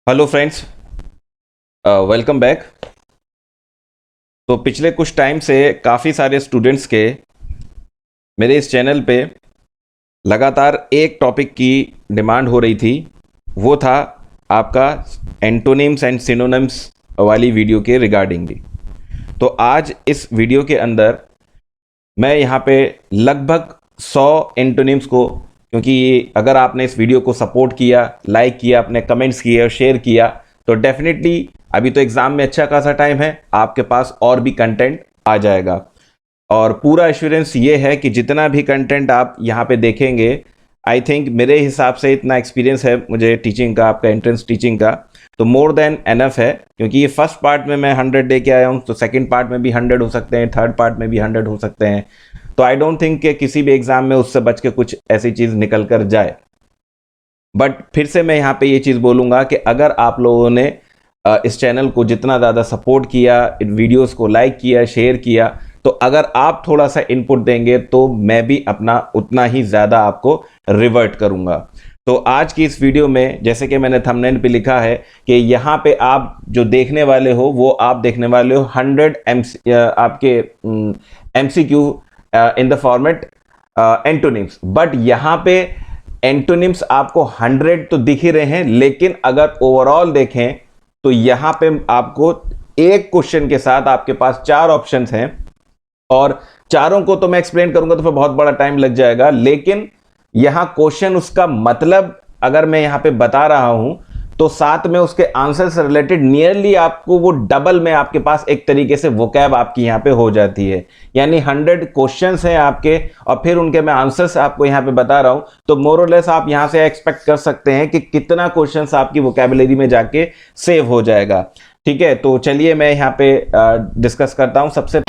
Hello friends, welcome back. तो पिछले कुछ टाइम से काफ़ी सारे स्टूडेंट्स के मेरे इस चैनल पे लगातार एक टॉपिक की डिमांड हो रही थी। वो था आपका एंटोनिम्स एंड सिनोनिम्स वाली वीडियो के रिगार्डिंग भी। तो आज इस वीडियो के अंदर मैं यहाँ पे लगभग 100 एंटोनिम्स को, क्योंकि अगर आपने इस वीडियो को सपोर्ट किया, लाइक किया, अपने कमेंट्स किए और शेयर किया, तो डेफिनेटली अभी तो एग्ज़ाम में अच्छा खासा टाइम है, आपके पास और भी कंटेंट आ जाएगा। और पूरा एश्योरेंस ये है कि जितना भी कंटेंट आप यहाँ पे देखेंगे, आई थिंक मेरे हिसाब से इतना एक्सपीरियंस है मुझे टीचिंग का, आपका एंट्रेंस टीचिंग का, तो मोर देन एनफ है। क्योंकि ये फर्स्ट पार्ट में मैं 100 दे के आया हूँ, तो सेकंड पार्ट में भी 100 हो सकते हैं, थर्ड पार्ट में भी 100 हो सकते हैं। तो आई डोंट थिंक कि किसी भी एग्जाम में उससे बच के कुछ ऐसी चीज़ निकल कर जाए। बट फिर से मैं यहाँ पे ये चीज़ बोलूँगा कि अगर आप लोगों ने इस चैनल को जितना ज़्यादा सपोर्ट किया, इन वीडियोस को लाइक किया, शेयर किया, तो अगर आप थोड़ा सा इनपुट देंगे तो मैं भी अपना उतना ही ज़्यादा आपको रिवर्ट करूँगा। तो आज की इस वीडियो में, जैसे कि मैंने थंबनेल पे लिखा है कि यहाँ पे आप जो देखने वाले हो वो आप देखने वाले हो 100 आपके MCQ in the format antonyms. But यहाँ पे एंटोनिम्स आपको 100 तो दिख ही रहे हैं, लेकिन अगर ओवरऑल देखें तो यहाँ पे आपको एक क्वेश्चन के साथ आपके पास 4 ऑप्शंस हैं, और चारों को तो मैं एक्सप्लेन करूंगा तो फिर बहुत बड़ा टाइम लग जाएगा। लेकिन यहां क्वेश्चन, उसका मतलब अगर मैं यहां पे बता रहा हूं तो साथ में उसके आंसर से रिलेटेड नियरली आपको वो डबल में आपके पास एक तरीके से वोकैब आपकी यहां पे हो जाती है। यानी 100 क्वेश्चंस हैं आपके, और फिर उनके मैं आंसर्स आपको यहां पे बता रहा हूं, तो मोर और लेस आप यहां से एक्सपेक्ट कर सकते हैं कि कितना क्वेश्चंस आपकी वोकैबुलरी में जाके सेव हो जाएगा। ठीक है, तो चलिए मैं यहां पे डिस्कस करता हूं। सबसे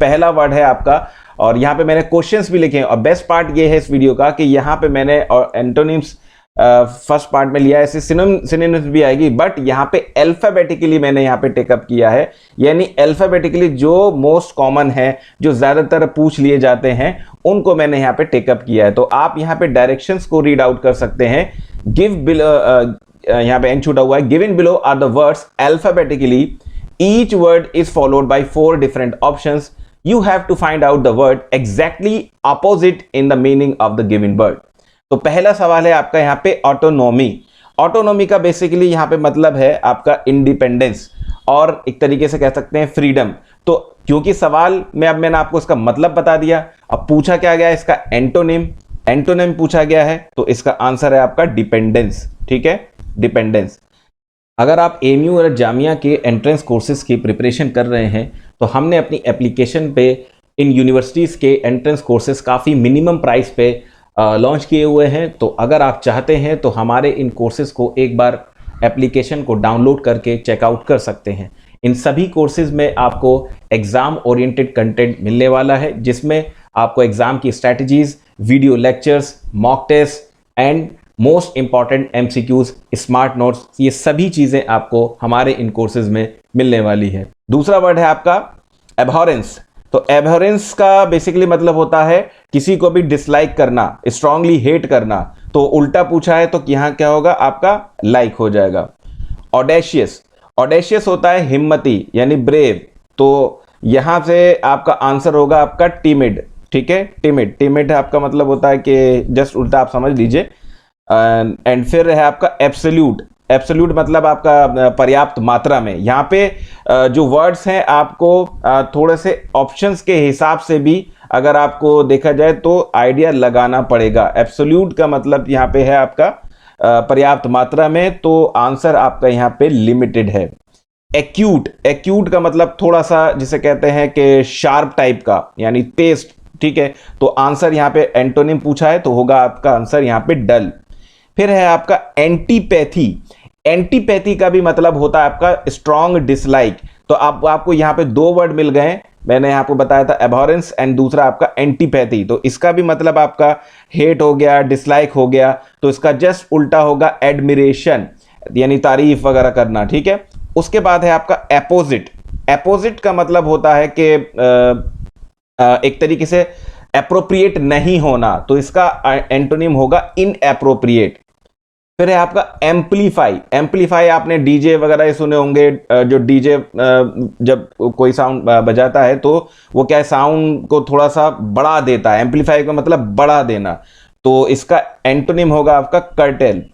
पहला वर्ड है आपका, और यहां पे मैंने क्वेश्चंस भी लिखे हैं। और बेस्ट पार्ट ये है इस वीडियो का कि यहां पे मैंने और एंटोनिम्स फर्स्ट पार्ट में लिया है, ऐसे सिनोनिम्स भी आएगी, बट यहां पे अल्फाबेटिकली मैंने यहां पे टेकअप किया है। यानी अल्फाबेटिकली जो मोस्ट कॉमन है, जो ज्यादातर पूछ लिए जाते हैं, उनको मैंने यहां पे टेकअप किया है। तो आप यहां पे डायरेक्शंस को रीड आउट कर सकते हैं। गिव बिलो, यहां पे एन छूटा हुआ है। Given below are the words alphabetically, each word is followed by 4 different options. You have to find out the word exactly opposite in the meaning of the given word. तो पहला सवाल है आपका यहाँ पे ऑटोनॉमी। ऑटोनॉमी का basically यहाँ पे मतलब है आपका इंडिपेंडेंस, और एक तरीके से कह सकते हैं फ्रीडम। तो क्योंकि सवाल में अब मैंने आपको इसका मतलब बता दिया, अब पूछा क्या गया, इसका एंटोनिम, एंटोनिम पूछा गया है, तो इसका आंसर है आपका डिपेंडेंस। ठीक है, डिपेंडेंस। अगर आप एमयू और जामिया के एंट्रेंस कोर्सेज की प्रिपरेशन कर रहे हैं, तो हमने अपनी एप्लीकेशन पे इन यूनिवर्सिटीज़ के एंट्रेंस कोर्सेज काफ़ी मिनिमम प्राइस पे लॉन्च किए हुए हैं। तो अगर आप चाहते हैं तो हमारे इन कोर्सेज को एक बार एप्लीकेशन को डाउनलोड करके चेकआउट कर सकते हैं। इन सभी कोर्सेज में आपको एग्ज़ाम ओरिएंटेड कंटेंट मिलने वाला है, जिसमें आपको एग्ज़ाम की strategies, video lectures, mock test and most important MCQs, smart notes, ये सभी चीज़ें आपको हमारे इन कोर्सेज में मिलने वाली है। दूसरा वर्ड है आपका एबहॉरेंस। तो एबहॉरेंस का बेसिकली मतलब होता है किसी को भी डिसलाइक करना, स्ट्रांगली हेट करना। तो उल्टा पूछा है तो यहाँ क्या होगा, आपका लाइक हो जाएगा। ऑडेशियस, ऑडेशियस होता है हिम्मती यानी ब्रेव, तो यहाँ से आपका आंसर होगा आपका टिमिड। ठीक है, टिमिड, टिमिड आपका मतलब होता है कि जस्ट उल्टा आप समझ लीजिए। एंड फिर है आपका एब्सोल्यूट। एब्सोल्यूट मतलब आपका पर्याप्त मात्रा में। यहाँ पे जो वर्ड्स हैं आपको थोड़े से ऑप्शंस के हिसाब से भी अगर आपको देखा जाए तो आइडिया लगाना पड़ेगा। एब्सोल्यूट का मतलब यहाँ पे है आपका पर्याप्त मात्रा में, तो आंसर आपका यहाँ पे लिमिटेड है। एक्यूट, एक्यूट का मतलब थोड़ा सा जिसे कहते हैं कि शार्प टाइप का, यानी तेज। ठीक है, तो आंसर यहाँ पे एंटोनिम पूछा है तो होगा आपका आंसर यहाँ पे डल। फिर है आपका एंटीपैथी। एंटीपैथी का भी मतलब होता है आपका स्ट्रॉन्ग डिसलाइक। तो आपको यहाँ पे 2 वर्ड मिल गए, मैंने आपको बताया था एबहॉरेंस एंड दूसरा आपका एंटीपैथी। तो इसका भी मतलब आपका हेट हो गया, डिसलाइक हो गया, तो इसका जस्ट उल्टा होगा एडमिरेशन, यानी तारीफ वगैरह करना। ठीक है, उसके बाद है आपका एपोजिट। अपोजिट का मतलब होता है कि एक तरीके से एप्रोप्रिएट नहीं होना, तो इसका एंटोनिम होगा इनएप्रोप्रिएट। फिर है आपका एम्पलीफाई। एम्पलीफाई आपने डीजे वगैरह सुने होंगे, जो डीजे जब कोई साउंड बजाता है तो वो क्या है, साउंड को थोड़ा सा बढ़ा देता है। एम्पलीफाई का मतलब बढ़ा देना, तो इसका एंटोनिम होगा आपका कर्टेल।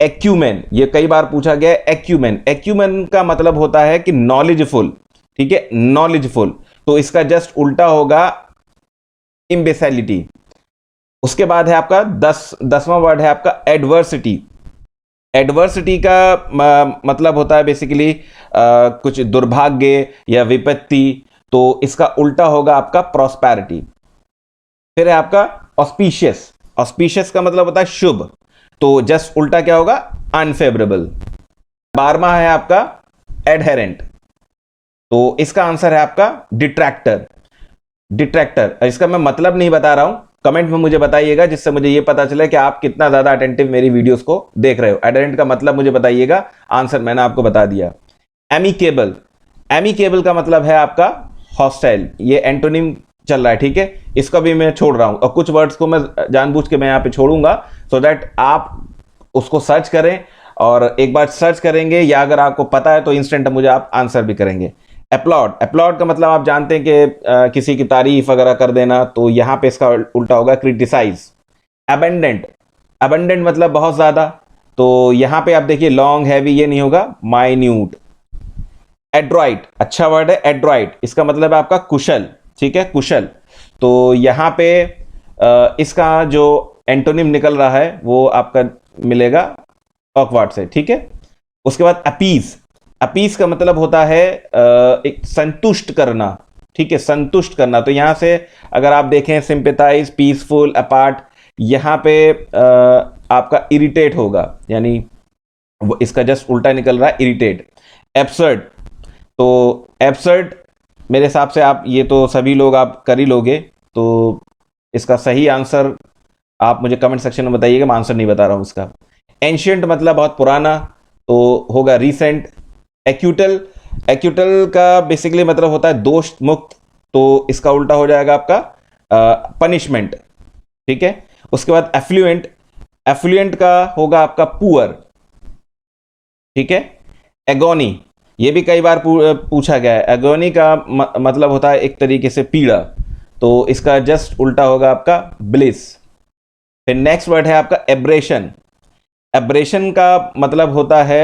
एक्यूमेन, ये कई बार पूछा गया है। एक्यूमेन, एक्यूमेन का मतलब होता है कि नॉलेजफुल, ठीक है, नॉलेजफुल, तो इसका जस्ट उल्टा होगा इम्बेसिलिटी। उसके बाद है आपका 10वां वर्ड है आपका एडवर्सिटी। एडवर्सिटी का मतलब होता है बेसिकली कुछ दुर्भाग्य या विपत्ति, तो इसका उल्टा होगा आपका प्रॉस्पेरिटी। फिर है आपका ऑस्पिशियस। ऑस्पिशियस का मतलब होता है शुभ, तो जस्ट उल्टा क्या होगा, अनफेवरेबल। 12वां है आपका एडहेरेंट, तो इसका आंसर है आपका डिट्रैक्टर। डिट्रैक्टर, इसका मैं मतलब नहीं बता रहा हूं, कमेंट में मुझे बताइएगा, जिससे मुझे ये पता चले कि आप कितना ज्यादा अटेंटिव मेरी वीडियोस को देख रहे हो। एडहेरेंट का मतलब मुझे बताइएगा, आंसर मैंने आपको बता दिया। एमिकेबल, एमिकेबल का मतलब है आपका हॉस्टाइल, ये एंटोनिम चल रहा है, ठीक है, इसका भी मैं छोड़ रहा हूं, और कुछ वर्ड्स को मैं जानबूझ के मैं यहां पे छोड़ूंगा, सो दैट आप उसको सर्च करें, और एक बार सर्च करेंगे या अगर आपको पता है तो इंस्टेंट मुझे आप आंसर भी करेंगे। अपलॉड, अपलॉड का मतलब आप जानते हैं कि किसी की तारीफ वगैरह कर देना, तो यहां पे इसका उल्टा होगा क्रिटिसाइज। अबेंडेंट, अबेंडेंट मतलब बहुत ज्यादा, तो यहां पे आप देखिए लॉन्ग हैवी ये नहीं होगा, माइन्यूट। एड्रॉइट, अच्छा वर्ड है एड्रॉइट, इसका मतलब है आपका कुशल, ठीक है, कुशल, तो यहां पे इसका जो एंटोनिम निकल रहा है वो आपका मिलेगा ऑकवर्ड से, ठीक है। उसके बाद अपीज, अपीज का मतलब होता है एक संतुष्ट करना, ठीक है, संतुष्ट करना, तो यहां से अगर आप देखें सिंपेथाइज, पीसफुल, अपार्ट, यहां पे आपका इरिटेट होगा, यानी वो इसका जस्ट उल्टा निकल रहा है, इरिटेट। एब्सर्ड, तो एब्सर्ड मेरे हिसाब से आप ये तो सभी लोग आप कर ही लोगे, तो इसका सही आंसर आप मुझे कमेंट सेक्शन में बताइएगा, मैं आंसर नहीं बता रहा हूं इसका। एंशियंट मतलब बहुत पुराना, तो होगा रिसेंट। एक्यूटल, एक्यूटल का बेसिकली मतलब होता है दोष मुक्त, तो इसका उल्टा हो जाएगा आपका पनिशमेंट, ठीक है। उसके बाद एफ्लुएंट, एफ्लुएंट का होगा आपका पुअर, ठीक है। एगोनी, ये भी कई बार पूछा गया है। एगोनी का मतलब होता है एक तरीके से पीड़ा, तो इसका जस्ट उल्टा होगा आपका ब्लिस। फिर नेक्स्ट वर्ड है आपका एब्रेशन। एब्रेशन का मतलब होता है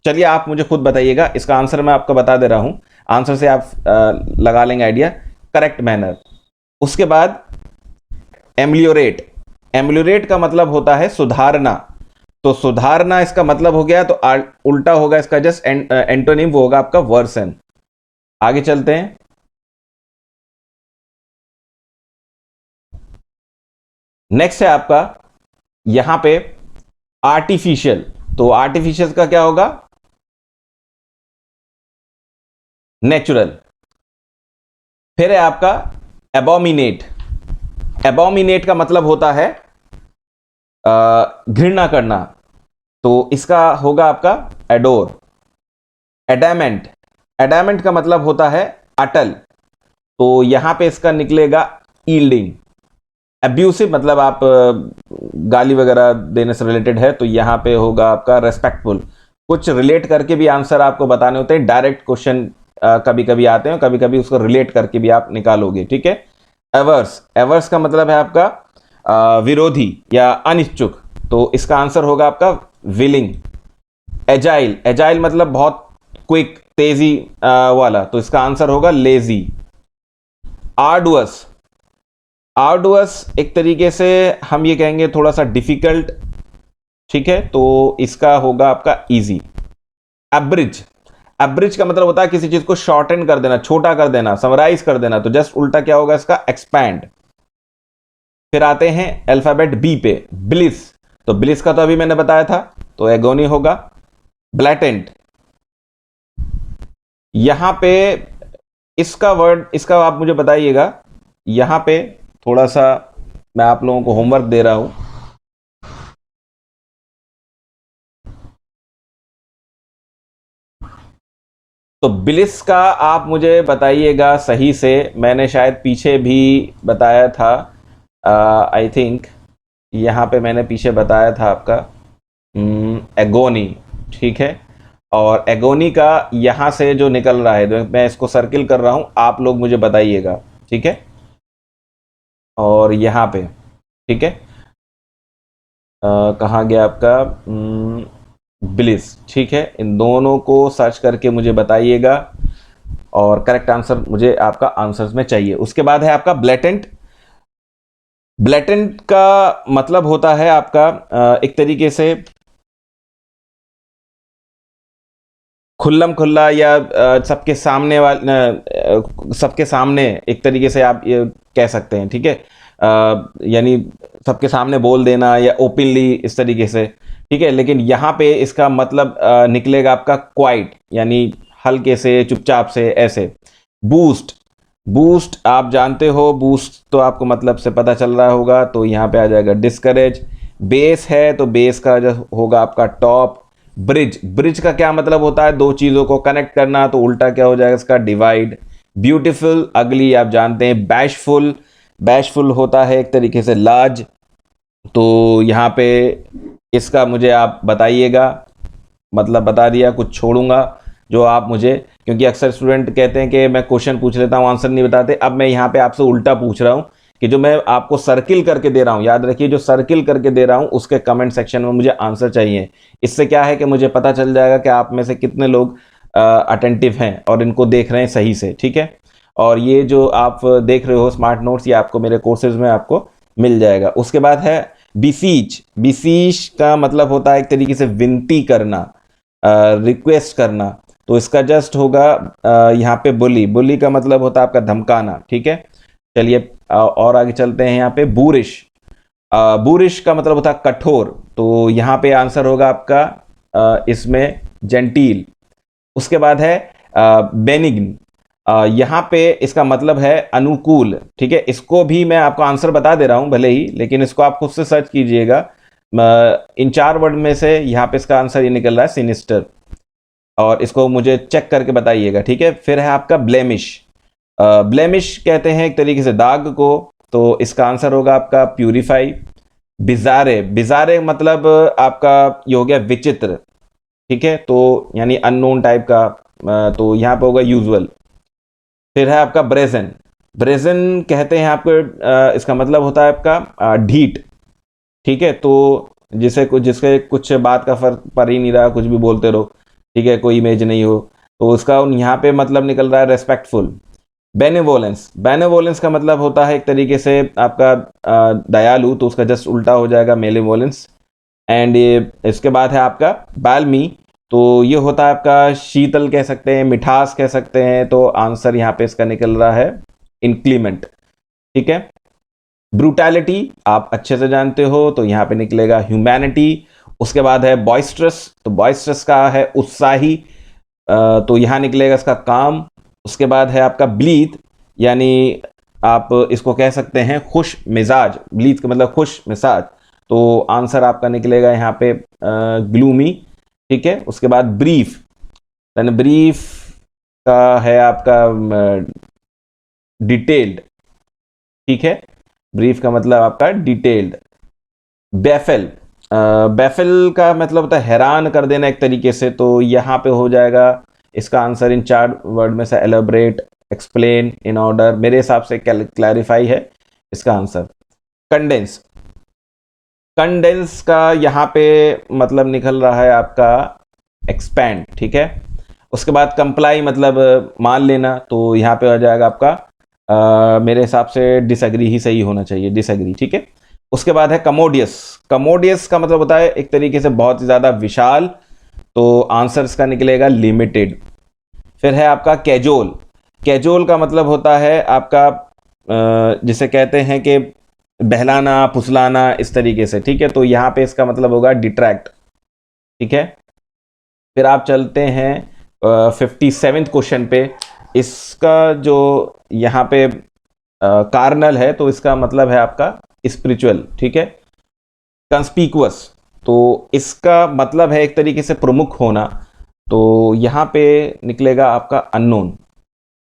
चलिए आप मुझे खुद बताइएगा, इसका आंसर मैं आपको बता दे रहा हूं, आंसर से आप लगा लेंगे आइडिया, करेक्ट मैनर। उसके बाद एम्लियोरेट, एम्लियोरेट का मतलब होता है सुधारना, तो सुधारना इसका मतलब हो गया, तो उल्टा होगा इसका जस्ट एंटोनिम, वो होगा आपका वर्सन। आगे चलते हैं। नेक्स्ट है आपका यहां पे आर्टिफिशियल, तो आर्टिफिशियल का क्या होगा, नेचुरल। फिर है आपका एबोमिनेट। एबोमिनेट का मतलब होता है घृणा करना, तो इसका होगा आपका एडोर। एडामेंट, एडामेंट का मतलब होता है अटल, तो यहां पे इसका निकलेगा ईल्डिंग। एब्यूसिव मतलब आप गाली वगैरह देने से रिलेटेड है, तो यहां पे होगा आपका रेस्पेक्टफुल। कुछ रिलेट करके भी आंसर आपको बताने होते हैं, डायरेक्ट क्वेश्चन कभी कभी आते हैं, कभी कभी उसको रिलेट करके भी आप निकालोगे, ठीक है। एवर्स, एवर्स का मतलब है आपका विरोधी या अनिच्छुक, तो इसका आंसर होगा आपका विलिंग। एजाइल, एजाइल मतलब बहुत क्विक, तेजी वाला, तो इसका आंसर होगा लेजी। आर्डुअस, आर्डुअस एक तरीके से हम ये कहेंगे थोड़ा सा डिफिकल्ट, ठीक है, तो इसका होगा आपका इजी। एब्रिज, एब्रिज का मतलब होता है किसी चीज को शॉर्टन कर देना, छोटा कर देना, समराइज कर देना, तो जस्ट उल्टा क्या होगा इसका, एक्सपैंड। फिर आते हैं अल्फाबेट बी पे, ब्लिस, तो ब्लिस का तो अभी मैंने बताया था, तो एगोनी होगा। ब्लैटेंट, यहां पे इसका वर्ड, इसका आप मुझे बताइएगा, यहां पे थोड़ा सा मैं आप लोगों को होमवर्क दे रहा हूं, तो ब्लिस का आप मुझे बताइएगा सही से, मैंने शायद पीछे भी बताया था, आई थिंक यहाँ पे मैंने पीछे बताया था आपका एगोनी, ठीक है। और एगोनी का यहाँ से जो निकल रहा है, मैं इसको सर्किल कर रहा हूँ, आप लोग मुझे बताइएगा, ठीक है। और यहाँ पे, ठीक है, कहाँ गया आपका ब्लिस, ठीक है। इन दोनों को सर्च करके मुझे बताइएगा और करेक्ट आंसर मुझे आपका आंसर्स में चाहिए। उसके बाद है आपका ब्लेटेंट। ब्लेटेंट का मतलब होता है आपका एक तरीके से खुल्लम खुल्ला या सबके सामने सबके सामने एक तरीके से आप ये कह सकते हैं, ठीक है। यानी सबके सामने बोल देना या ओपनली इस तरीके से, ठीक है। लेकिन यहाँ पे इसका मतलब निकलेगा आपका क्वाइट, यानी हल्के से, चुपचाप से, ऐसे। बूस्ट, बूस्ट आप जानते हो, बूस्ट तो आपको मतलब से पता चल रहा होगा, तो यहाँ पे आ जाएगा डिस्करेज। बेस है तो बेस का जो होगा आपका टॉप। ब्रिज, ब्रिज का क्या मतलब होता है, दो चीज़ों को कनेक्ट करना, तो उल्टा क्या हो जाएगा इसका, डिवाइड। ब्यूटीफुल, अगली आप जानते हैं। बैशफुल, बैशफुल होता है एक तरीके से लार्ज, तो यहाँ पे इसका मुझे आप बताइएगा, मतलब बता दिया, कुछ छोड़ूंगा जो आप मुझे, क्योंकि अक्सर स्टूडेंट कहते हैं कि मैं क्वेश्चन पूछ लेता हूँ आंसर नहीं बताते। अब मैं यहाँ पे आपसे उल्टा पूछ रहा हूँ कि जो मैं आपको सर्किल करके दे रहा हूँ, याद रखिए जो सर्किल करके दे रहा हूँ उसके कमेंट सेक्शन में मुझे आंसर चाहिए। इससे क्या है कि मुझे पता चल जाएगा कि आप में से कितने लोग अटेंटिव हैं और इनको देख रहे हैं सही से, ठीक है। और ये जो आप देख रहे हो स्मार्ट नोट्स, ये आपको मेरे कोर्सेज में आपको मिल जाएगा। उसके बाद है बिसीच। बिसीच का मतलब होता है एक तरीके से विनती करना, रिक्वेस्ट करना, तो इसका जस्ट होगा यहाँ पे बुली। बुली का मतलब होता है आपका धमकाना, ठीक है। चलिए और आगे चलते हैं। यहाँ पे बूरिश, बूरिश का मतलब होता है कठोर, तो यहाँ पे आंसर होगा आपका इसमें जेंटील। उसके बाद है बेनिग्न, यहाँ पे इसका मतलब है अनुकूल, ठीक है। इसको भी मैं आपको आंसर बता दे रहा हूँ भले ही, लेकिन इसको आप खुद से सर्च कीजिएगा। इन 4 वर्ड में से यहाँ पे इसका आंसर ये निकल रहा है सिनिस्टर, और इसको मुझे चेक करके बताइएगा, ठीक है। फिर है आपका ब्लेमिश। ब्लेमिश कहते हैं एक तरीके से दाग को, तो इसका आंसर होगा आपका प्यूरिफाई। बिजारे, बिजारे मतलब आपका ये हो गया विचित्र, ठीक है, तो यानी अननोन टाइप का, तो यहाँ पे होगा यूजुअल। फिर है आपका ब्रेजन। ब्रेजन कहते हैं आपको, इसका मतलब होता है आपका ढीठ, ठीक है। तो जिसे कुछ, जिसके कुछ बात का फर्क पड़ ही नहीं रहा, कुछ भी बोलते रहो, ठीक है, कोई इमेज नहीं हो, तो उसका यहाँ पे मतलब निकल रहा है रेस्पेक्टफुल। बेनेवोलेंस, बेनेवोलेंस का मतलब होता है एक तरीके से आपका दयालु, तो उसका जस्ट उल्टा हो जाएगा मेलेवोलेंस। एंड इसके बाद है आपका बाल्मी, तो ये होता है आपका शीतल कह सकते हैं, मिठास कह सकते हैं, तो आंसर यहाँ पे इसका निकल रहा है इनक्लीमेंट, ठीक है। ब्रूटैलिटी आप अच्छे से जानते हो, तो यहाँ पे निकलेगा ह्यूमैनिटी। उसके बाद है बॉइस्ट्रस, तो बॉइस्ट्रस का है उत्साही, तो यहाँ निकलेगा इसका काम। उसके बाद है आपका ब्लीथ, यानी आप इसको कह सकते हैं खुश मिजाज, ब्लीथ का मतलब खुश मिजाज, तो आंसर आपका निकलेगा यहाँ पे ग्लूमी, ठीक है। उसके बाद ब्रीफ, यानी ब्रीफ का है आपका डिटेल्ड, ठीक है। ब्रीफ का मतलब आपका डिटेल्ड। बैफल, बैफल का मतलब होता है हैरान कर देना एक तरीके से, तो यहाँ पे हो जाएगा इसका आंसर इन 4 वर्ड में से एलेबरेट, एक्सप्लेन, इन ऑर्डर, मेरे हिसाब से क्लैरिफाई है इसका आंसर। कंडेंस, कंडेंस का यहाँ पे मतलब निकल रहा है आपका एक्सपैंड, ठीक है। उसके बाद कंप्लाई मतलब मान लेना, तो यहाँ पे आ जाएगा आपका मेरे हिसाब से डिसएग्री ही सही होना चाहिए, डिसएग्री, ठीक है। उसके बाद है कमोडियस। कमोडियस का मतलब होता है एक तरीके से बहुत ही ज़्यादा विशाल, तो आंसर इसका निकलेगा लिमिटेड। फिर है आपका कैजोल। कैजोल का मतलब होता है आपका जिसे कहते हैं कि बहलाना, फुसलाना, इस तरीके से, ठीक है, तो यहाँ पे इसका मतलब होगा डिट्रैक्ट, ठीक है। फिर आप चलते हैं 57th क्वेश्चन पे। इसका जो यहाँ पे कार्नल है, तो इसका मतलब है आपका स्पिरिचुअल, ठीक है। कंस्पीकुअस, तो इसका मतलब है एक तरीके से प्रमुख होना, तो यहाँ पे निकलेगा आपका अननोन।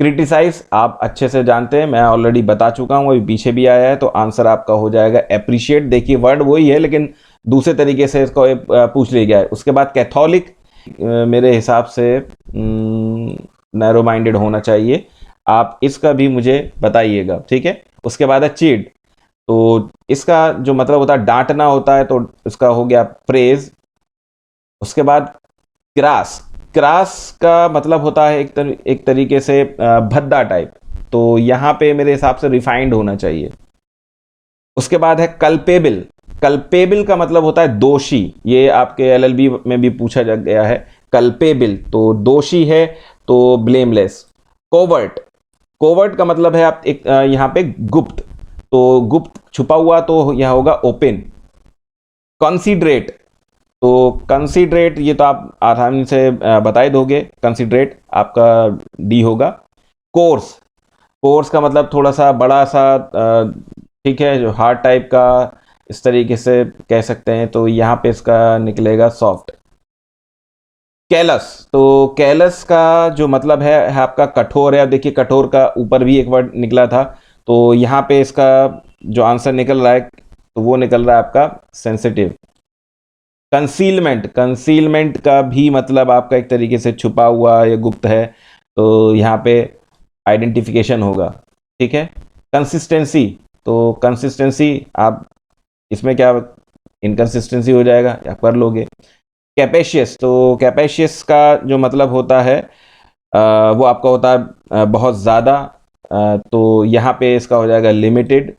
क्रिटिसाइज आप अच्छे से जानते हैं, मैं ऑलरेडी बता चुका हूँ, अभी पीछे भी आया है, तो आंसर आपका हो जाएगा अप्रिशिएट। देखिए वर्ड वही है लेकिन दूसरे तरीके से इसको पूछ लिया गया है। उसके बाद कैथोलिक मेरे हिसाब से नैरो माइंडेड होना चाहिए, आप इसका भी मुझे बताइएगा, ठीक है। उसके बाद है चीड, तो इसका जो मतलब होता है डांटना होता है, तो इसका हो गया प्रेज। उसके बाद क्रास, क्रास का मतलब होता है एक तरीके से भद्दा टाइप, तो यहाँ पे मेरे हिसाब से रिफाइंड होना चाहिए। उसके बाद है कल्पेबल, कल्पेबल का मतलब होता है दोषी, ये आपके एलएलबी में भी पूछा जा गया है। कल्पेबल तो दोषी है, तो ब्लेमलेस। कोवर्ट, कोवर्ट का मतलब है आप एक यहाँ पे गुप्त, तो गुप्त छुपा हुआ, तो यह होगा ओपन। कंसीडरेट, तो कंसीडरेट ये तो आप आसानी से बता ही दोगे, कंसीडरेट आपका डी होगा। कोर्स, कोर्स का मतलब थोड़ा सा बड़ा सा, ठीक है, जो हार्ड टाइप का, इस तरीके से कह सकते हैं, तो यहाँ पे इसका निकलेगा सॉफ्ट। कैलस, तो कैलस का जो मतलब है आपका कठोर है। अब देखिए कठोर का ऊपर भी एक वर्ड निकला था, तो यहाँ पे इसका जो आंसर निकल रहा है तो वो निकल रहा है आपका सेंसिटिव। कंसीलमेंट, कंसीलमेंट का भी मतलब आपका एक तरीके से छुपा हुआ या गुप्त है, तो यहाँ पे आइडेंटिफिकेशन होगा, ठीक है। कंसिस्टेंसी, तो कंसिस्टेंसी आप इसमें क्या इनकंसिस्टेंसी हो जाएगा, या कर लोगे। कैपेशियस, तो कैपेशियस का जो मतलब होता है वो आपका होता है बहुत ज़्यादा, तो यहाँ पे इसका हो जाएगा लिमिटेड।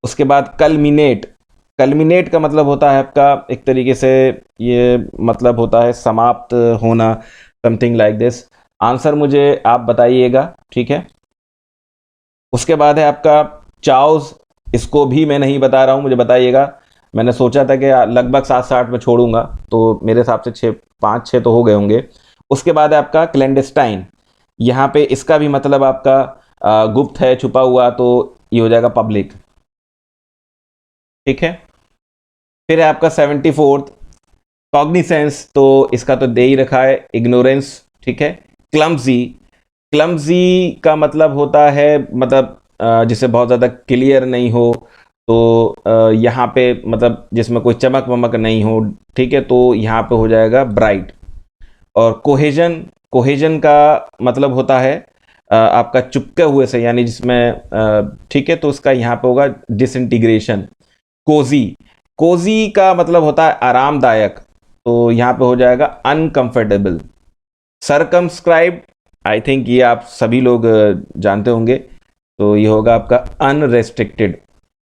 उसके बाद कल्मिनेट, कल्मिनेट का मतलब होता है आपका एक तरीके से, ये मतलब होता है समाप्त होना, समथिंग लाइक दिस। आंसर मुझे आप बताइएगा, ठीक है। उसके बाद है आपका चाउस, इसको भी मैं नहीं बता रहा हूँ, मुझे बताइएगा। मैंने सोचा था कि लगभग 7 से 8 में छोड़ूंगा, तो मेरे हिसाब से 5-6 तो हो गए होंगे। उसके बाद है आपका क्लैंडस्टाइन, यहाँ पे इसका भी मतलब आपका गुप्त है, छुपा हुआ, तो ये हो जाएगा पब्लिक, ठीक है। फिर है आपका 74th कॉग्निसेंस, तो इसका तो दे ही रखा है, इग्नोरेंस, ठीक है। क्लम्जी, क्लम्जी का मतलब होता है मतलब जिसे बहुत ज़्यादा क्लियर नहीं हो, तो यहाँ पे मतलब जिसमें कोई चमक वमक नहीं हो, ठीक है, तो यहाँ पे हो जाएगा ब्राइट। और कोहेजन, कोहेजन का मतलब होता है आपका चुपके हुए से, यानी जिसमें ठीक है, तो उसका यहाँ पे होगा डिसइंटीग्रेशन। कोजी, कोजी का मतलब होता है आरामदायक, तो यहाँ पे हो जाएगा अनकंफर्टेबल। सरकमस्क्राइब, आई थिंक ये आप सभी लोग जानते होंगे, तो ये होगा आपका अनरेस्ट्रिक्टेड।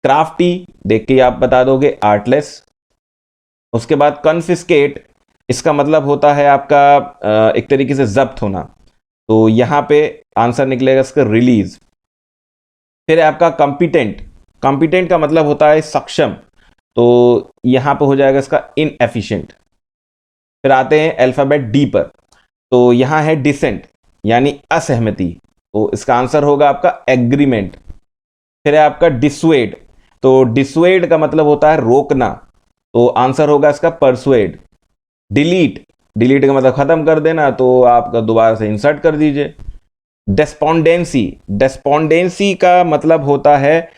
क्राफ्टी, देख के आप बता दोगे आर्टलेस। उसके बाद कन्फिस्केट, इसका मतलब होता है आपका एक तरीके से जब्त होना, तो यहाँ पे आंसर निकलेगा इसका रिलीज। फिर है आपका कॉम्पिटेंट, कॉम्पिटेंट का मतलब होता है सक्षम, तो यहाँ पे हो जाएगा इसका इनएफिशिएंट। फिर आते हैं अल्फाबेट डी पर, तो यहाँ है डिसेंट यानी असहमति, तो इसका आंसर होगा आपका एग्रीमेंट। फिर है आपका डिसवेड, तो डिसवेड का मतलब होता है रोकना, तो आंसर होगा इसका परसुएड। डिलीट, डिलीट का मतलब खत्म कर देना, तो आप दोबारा से इंसर्ट कर दीजिए। डेस्पोंडेंसी, डेस्पोंडेंसी का मतलब होता है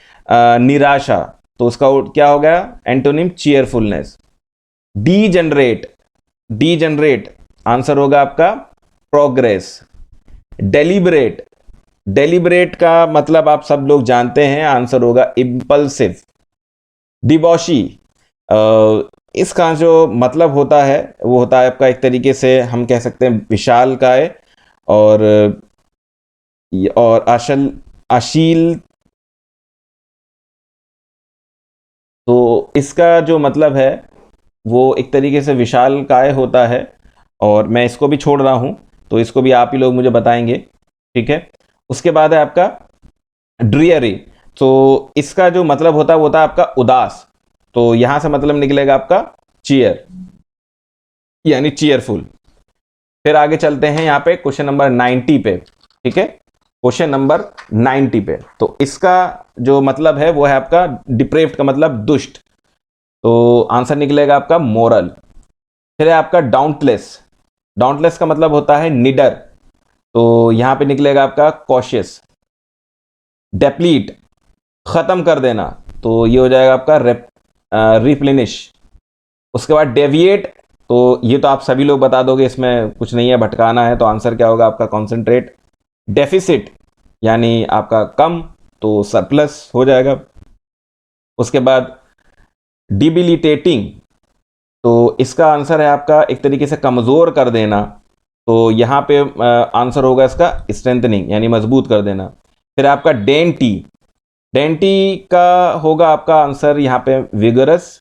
निराशा, तो उसका क्या हो गया antonym cheerfulness. Degenerate, degenerate answer होगा आपका प्रोग्रेस। डेलिबरेट, डेलिबरेट का मतलब आप सब लोग जानते हैं, आंसर होगा इम्पल्सिव। डिबॉशी, इसका जो मतलब होता है वो होता है आपका एक तरीके से हम कह सकते हैं विशालकाय और अशील, तो इसका जो मतलब है वो एक तरीके से विशालकाय होता है, और मैं इसको भी छोड़ रहा हूं, तो इसको भी आप ही लोग मुझे बताएंगे, ठीक है। उसके बाद है आपका ड्रियरी, तो इसका जो मतलब होता है वो होता है आपका उदास, तो यहां से मतलब निकलेगा आपका चीयर यानी चीयरफुल। फिर आगे चलते हैं यहाँ पे क्वेश्चन नंबर 90 पे, ठीक है, क्वेश्चन नंबर 90 पे, तो इसका जो मतलब है वो है आपका डिप्रेव्ड का मतलब दुष्ट, तो आंसर निकलेगा आपका मोरल। फिर है आपका डाउंटलेस, डाउंटलेस का मतलब होता है निडर, तो यहां पे निकलेगा आपका कॉशियस। डेप्लीट, खत्म कर देना, तो ये हो जाएगा आपका रिप्लेनिश। उसके बाद डेविएट, तो ये तो आप सभी लोग बता दोगे, इसमें कुछ नहीं है, भटकाना है, तो आंसर क्या होगा आपका कॉन्सेंट्रेट। डेफिसिट यानी आपका कम, तो सरप्लस हो जाएगा। उसके बाद डिबिलिटेटिंग, तो इसका आंसर है आपका एक तरीके से कमजोर कर देना, तो यहां पे आंसर होगा इसका स्ट्रेंथनिंग यानी मजबूत कर देना। फिर आपका डेंटी, डेंटी का होगा आपका आंसर यहां पे विगरस।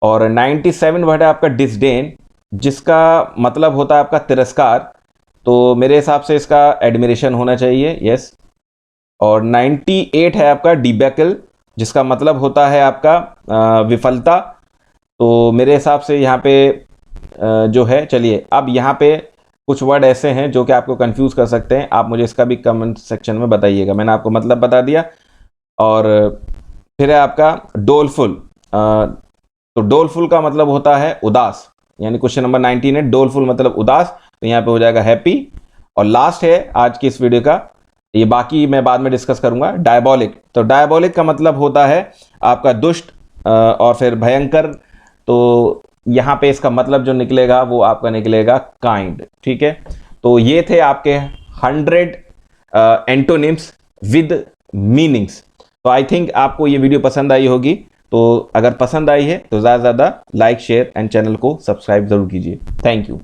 और 97 वर्ड है आपका डिसडेन, जिसका मतलब होता है आपका तिरस्कार, तो मेरे हिसाब से इसका एडमिरेशन होना चाहिए, यस। और 98 है आपका डिबेकल, जिसका मतलब होता है आपका विफलता, तो मेरे हिसाब से यहाँ पे जो है, चलिए अब यहाँ पे कुछ वर्ड ऐसे हैं जो कि आपको कंफ्यूज कर सकते हैं, आप मुझे इसका भी कमेंट सेक्शन में बताइएगा। मैंने आपको मतलब बता दिया। और फिर है आपका डोलफुल, तो डोलफुल का मतलब होता है उदास, यानी क्वेश्चन नंबर 19 है, डोलफुल मतलब उदास, तो यहाँ पे हो जाएगा हैप्पी। और लास्ट है आज की इस वीडियो का, ये बाकी मैं बाद में डिस्कस करूंगा, डायबॉलिक। तो डायबॉलिक का मतलब होता है आपका दुष्ट और फिर भयंकर, तो यहां पे इसका मतलब जो निकलेगा वो आपका निकलेगा काइंड, ठीक है। तो ये थे आपके 100 एंटोनिम्स विद मीनिंग्स। तो आई थिंक आपको ये वीडियो पसंद आई होगी, तो अगर पसंद आई है तो ज़्यादा से ज़्यादा लाइक शेयर एंड चैनल को सब्सक्राइब जरूर कीजिए। Thank you.